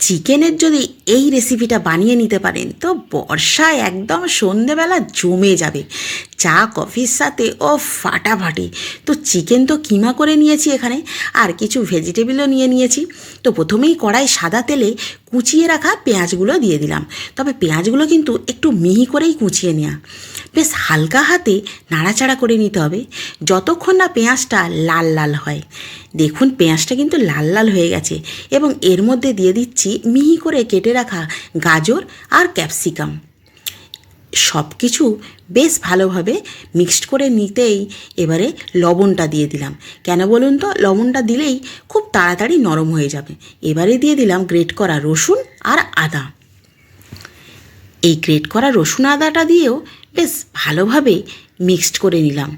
চিকেনের যদি এই রেসিপিটা বানিয়ে নিতে পারেন তো বর্ষায় একদম সন্ধেবেলা জমে যাবে, চা কফির সাথে ও ফাটাফাটি। তো চিকেন তো কিমা করে নিয়েছি এখানে, আর কিছু ভেজিটেবলও নিয়ে নিয়েছি। তো প্রথমেই কড়াই সাদা তেলে কুচিয়ে রাখা পেঁয়াজগুলো দিয়ে দিলাম, তবে পেঁয়াজগুলো কিন্তু একটু মিহি করেই কুচিয়ে নেওয়া। বেশ হালকা হাতে নাড়াচাড়া করে নিতে হবে যতক্ষণ না পেঁয়াজটা লাল লাল হয়। দেখুন পেঁয়াজটা কিন্তু লাল লাল হয়ে গেছে, এবং এর মধ্যে দিয়ে দিচ্ছি মিহি করে কেটে রাখা গাজর আর ক্যাপসিকাম। সব কিছু বেশ ভালোভাবে মিক্সড করে নিতেই এবারে লবণটা দিয়ে দিলাম। কেন বলুন তো, লবণটা দিলেই খুব তাড়াতাড়ি নরম হয়ে যাবে। এবারে দিয়ে দিলাম গ্রেট করা রসুন আর আদা। এই গ্রেট করা রসুন আদাটা দিয়েও বেশ ভালোভাবে মিক্সড করে নিলাম।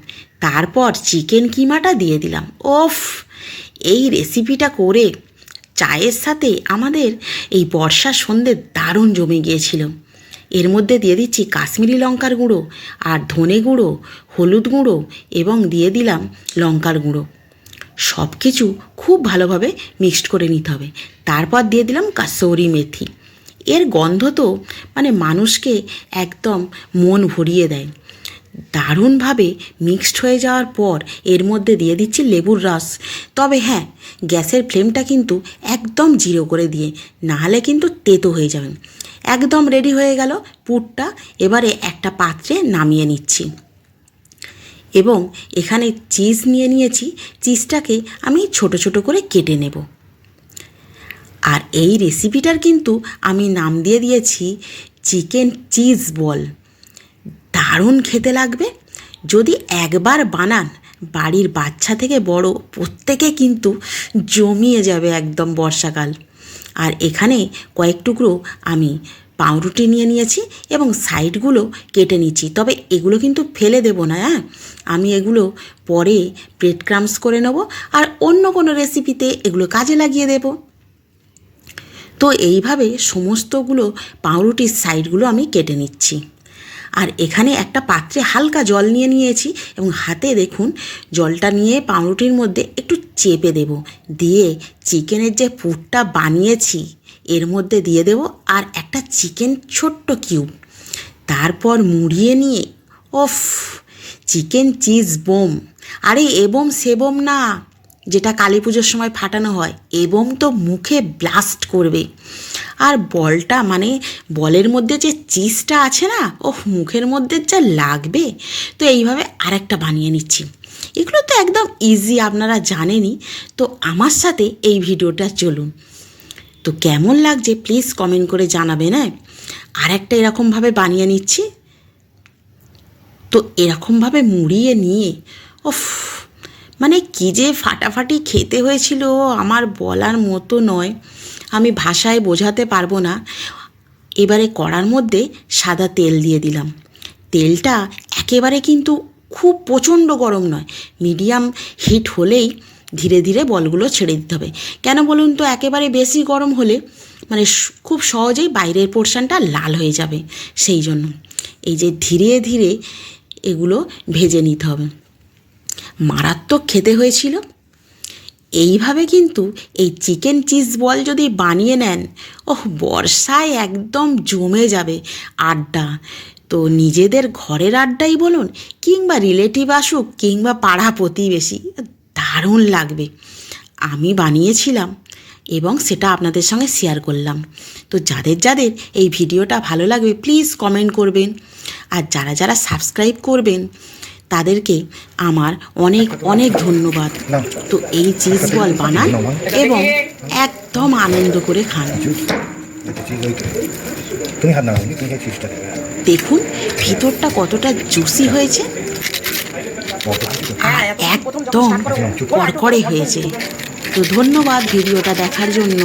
তারপর চিকেন কিমাটা দিয়ে দিলাম। ওফ, এই রেসিপিটা করে চায়ের সাথে আমাদের এই বর্ষার সন্ধে দারুণ জমে গিয়েছিল। এর মধ্যে দিয়ে দিচ্ছি কাশ্মীরি লঙ্কার গুঁড়ো আর ধনে গুঁড়ো, হলুদ গুঁড়ো এবং দিয়ে দিলাম লঙ্কার গুঁড়ো। সব কিছু খুব ভালোভাবে মিক্সড করে নিতে হবে। তারপর দিয়ে দিলাম কাসৌরি মেথি। এর গন্ধ তো মানুষকে একদম মন ভরিয়ে দেয়। দারুণভাবে মিক্সড হয়ে যাওয়ার পর এর মধ্যে দিয়ে দিচ্ছি লেবুর রস। তবে হ্যাঁ, গ্যাসের ফ্লেমটা কিন্তু একদম জিরো করে দিয়ে, নাহলে কিন্তু তেতো হয়ে যাবে। একদম রেডি হয়ে গেল পুরটা। এবারে একটা পাত্রে নামিয়ে নিচ্ছি, এবং এখানে চিজ নিয়ে নিয়েছি। চিজটাকে আমি ছোট ছোট করে কেটে নেব। আর এই রেসিপিটার কিন্তু আমি নাম দিয়ে দিয়েছি চিকেন চিজ বল। দারুণ খেতে লাগবে। যদি একবার বানান, বাড়ির বাচ্চা থেকে বড় প্রত্যেকে কিন্তু জমিয়ে যাবে একদম বর্ষাকাল। আর এখানে কয়েক টুকরো আমি পাউরুটি নিয়ে নিয়েছি এবং সাইডগুলো কেটে নিচ্ছি। তবে এগুলো কিন্তু ফেলে দেব না, হ্যাঁ, আমি এগুলো পরে ব্রেড ক্রাম্বস করে নেব, আর অন্য কোনো রেসিপিতে এগুলো কাজে লাগিয়ে দেব। তো এইভাবে সমস্তগুলো পাউরুটির সাইডগুলো আমি কেটে নিচ্ছি। আর এখানে একটা পাত্রে হালকা জল নিয়ে নিয়েছি, এবং হাতে দেখুন জলটা নিয়ে পাউরুটির মধ্যে একটু চেপে দেব, দিয়ে চিকেনের যে পুরটা বানিয়েছি এর মধ্যে দিয়ে দেব, আর একটা চিকেন ছোট্ট কিউব। তারপর মুড়িয়ে নিয়ে ওফ, চিকেন চিজ বোম। আরে এবম সেবম না, যেটা কালী পুজোর সময় ফাটানো হয়। এবম তো মুখে ব্লাস্ট করবে। আর বলটা বলের মধ্যে যে চিজটা আছে না, ওহ, মুখের মধ্যে যা লাগবে। তো এইভাবে আরেকটা বানিয়ে নিচ্ছি। এগুলো তো একদম ইজি, আপনারা জানেনই। তো আমার সাথে এই ভিডিওটা চলুন। তো কেমন লাগছে প্লিজ কমেন্ট করে জানাবেন। হ্যাঁ, আরেকটা এরকমভাবে বানিয়ে নিচ্ছি। তো এরকমভাবে মুড়িয়ে নিয়ে ওফ, কী যে ফাটাফাটি খেতে হয়েছিল, আমার বলার মতো নয়, আমি ভাষায় বোঝাতে পারবো না। এবারে কড়ার মধ্যে সাদা তেল দিয়ে দিলাম। তেলটা একেবারে কিন্তু খুব প্রচণ্ড গরম নয়, মিডিয়াম হিট হলেই ধীরে ধীরে বলগুলো ছেড়ে দিতে হবে। কেন বলুন তো, একেবারে বেশি গরম হলে খুব সহজেই বাইরের পোর্শনটা লাল হয়ে যাবে। সেই জন্য এই যে ধীরে ধীরে এগুলো ভেজে নিতে হবে। মারাত্মক খেতে হয়েছিল। এইভাবে কিন্তু এই চিকেন চিজ বল যদি বানিয়ে নেন, ওহ, বর্ষায় একদম জমে যাবে আড্ডা। তো নিজেদের ঘরের আড্ডাই বলুন, কিংবা রিলেটিভ আসুক, কিংবা পাড়া প্রতিবেশী, দারুণ লাগবে। আমি বানিয়েছিলাম এবং সেটা আপনাদের সঙ্গে শেয়ার করলাম। তো যাদের যাদের এই ভিডিওটা ভালো লাগবে প্লিজ কমেন্ট করবেন, আর যারা যারা সাবস্ক্রাইব করবেন তাদেরকে আমার অনেক অনেক ধন্যবাদ। তো এই চিজ বল বানান এবং একদম আনন্দ করে খান। দেখুন ভিতরটা কতটা জুসি হয়েছে, আর একদম কড়কড়ে হয়েছে। তো ধন্যবাদ ভিডিওটা দেখার জন্য।